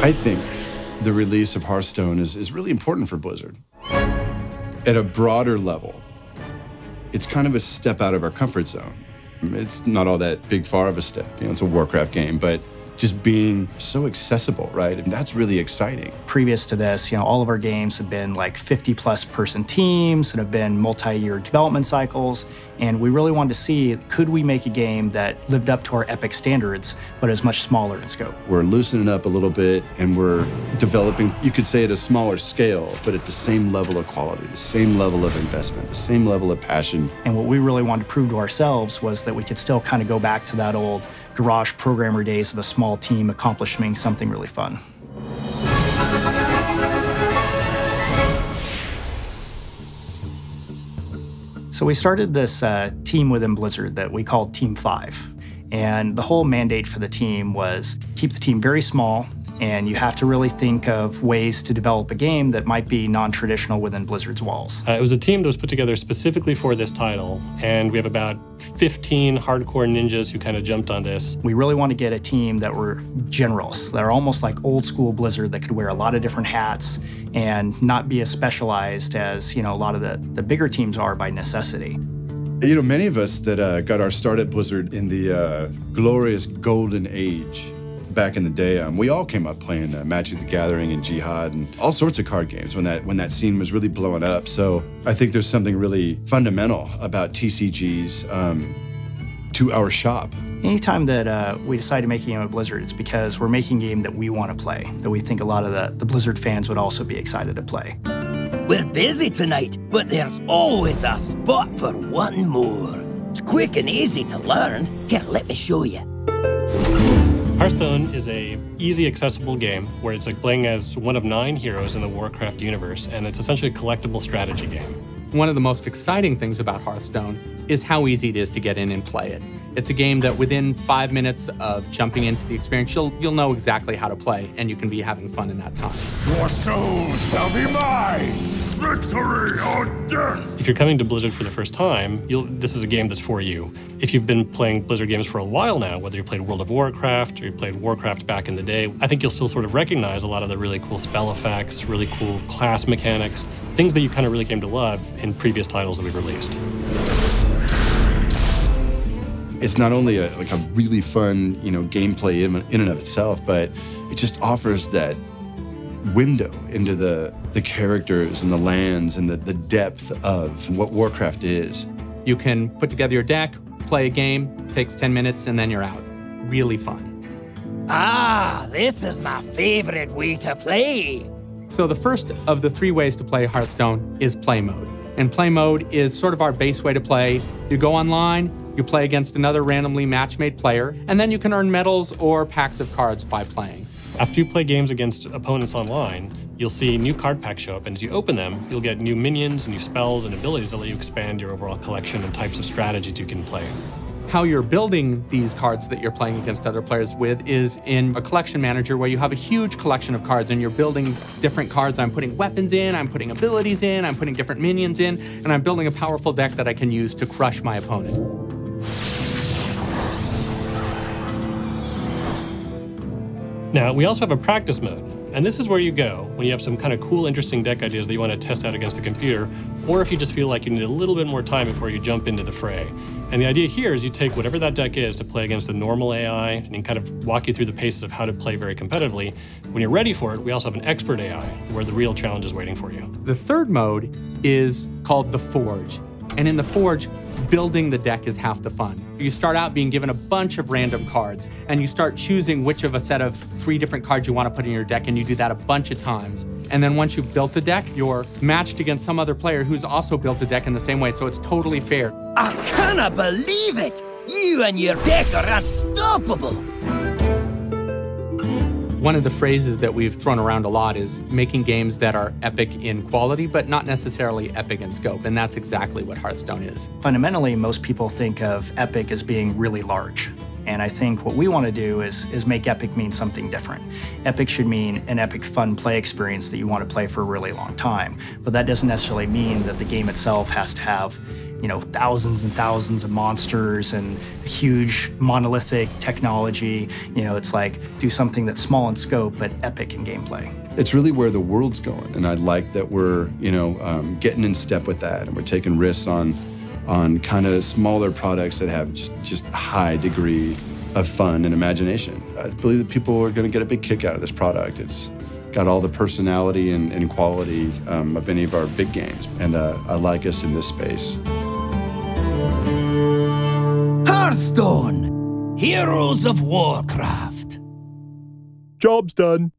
I think the release of Hearthstone is really important for Blizzard. At a broader level, it's kind of a step out of our comfort zone. It's not all that big far of a step. You know, it's a Warcraft game, but just being so accessible, right? And that's really exciting. Previous to this, you know, all of our games have been like 50+ person teams and have been multi-year development cycles. And we really wanted to see, could we make a game that lived up to our epic standards, but is much smaller in scope? We're loosening up a little bit and we're developing, you could say at a smaller scale, but at the same level of quality, the same level of investment, the same level of passion. And what we really wanted to prove to ourselves was that we could still kind of go back to that old garage programmer days of a small team accomplishing something really fun. So we started this team within Blizzard that we called Team 5. And the whole mandate for the team was keep the team very small, and you have to really think of ways to develop a game that might be non-traditional within Blizzard's walls. It was a team that was put together specifically for this title, and we have about 15 hardcore ninjas who kind of jumped on this. We really want to get a team that were generalists, that are almost like old school Blizzard, that could wear a lot of different hats and not be as specialized as, you know, a lot of the bigger teams are by necessity. You know, many of us that got our start at Blizzard in the glorious golden age back in the day, we all came up playing Magic the Gathering and Jihad and all sorts of card games when that scene was really blowing up. So I think there's something really fundamental about TCGs to our shop. Anytime that we decide to make a game at Blizzard, it's because we're making a game that we want to play, that we think a lot of the Blizzard fans would also be excited to play. We're busy tonight, but there's always a spot for one more. It's quick and easy to learn. Here, let me show you. Hearthstone is a easy, accessible game where it's like playing as one of 9 heroes in the Warcraft universe, and it's essentially a collectible strategy game. One of the most exciting things about Hearthstone is how easy it is to get in and play it. It's a game that within 5 minutes of jumping into the experience, you'll know exactly how to play, and you can be having fun in that time. Your soul shall be mine! Victory or death! If you're coming to Blizzard for the first time, this is a game that's for you. If you've been playing Blizzard games for a while now, whether you played World of Warcraft or you played Warcraft back in the day, I think you'll still sort of recognize a lot of the really cool spell effects, really cool class mechanics, things that you kind of really came to love in previous titles that we've released. It's not only a really fun, you know, gameplay in and of itself, but it just offers that window into the characters and the lands and the depth of what Warcraft is. You can put together your deck, play a game, takes 10 minutes, and then you're out. Really fun. Ah, this is my favorite way to play. So the first of the 3 ways to play Hearthstone is play mode. And play mode is sort of our base way to play. You go online, you play against another randomly match-made player, and then you can earn medals or packs of cards by playing. After you play games against opponents online, you'll see new card packs show up, and as you open them, you'll get new minions, new spells, and abilities that let you expand your overall collection and types of strategies you can play. How you're building these cards that you're playing against other players with is in a collection manager where you have a huge collection of cards and you're building different cards. I'm putting weapons in, I'm putting abilities in, I'm putting different minions in, and I'm building a powerful deck that I can use to crush my opponent. Now, we also have a practice mode, and this is where you go when you have some kind of cool, interesting deck ideas that you want to test out against the computer, or if you just feel like you need a little bit more time before you jump into the fray. And the idea here is you take whatever that deck is to play against a normal AI and kind of walk you through the paces of how to play very competitively. When you're ready for it, we also have an expert AI where the real challenge is waiting for you. The third mode is called the Forge. And in the Forge, building the deck is half the fun. You start out being given a bunch of random cards, and you start choosing which of a set of 3 different cards you want to put in your deck, and you do that a bunch of times. And then once you've built the deck, you're matched against some other player who's also built a deck in the same way, so it's totally fair. I cannot believe it! You and your deck are unstoppable! One of the phrases that we've thrown around a lot is making games that are epic in quality, but not necessarily epic in scope, and that's exactly what Hearthstone is. Fundamentally, most people think of epic as being really large. And I think what we want to do is make epic mean something different. Epic should mean an epic fun play experience that you want to play for a really long time. But that doesn't necessarily mean that the game itself has to have thousands and thousands of monsters and huge monolithic technology. It's like do something that's small in scope but epic in gameplay. It's really where the world's going, and I like that we're getting in step with that, and we're taking risks on kind of smaller products that have just a high degree of fun and imagination. I believe that people are going to get a big kick out of this product. It's got all the personality and quality of any of our big games, and I like us in this space. Hearthstone, Heroes of Warcraft. Job's done.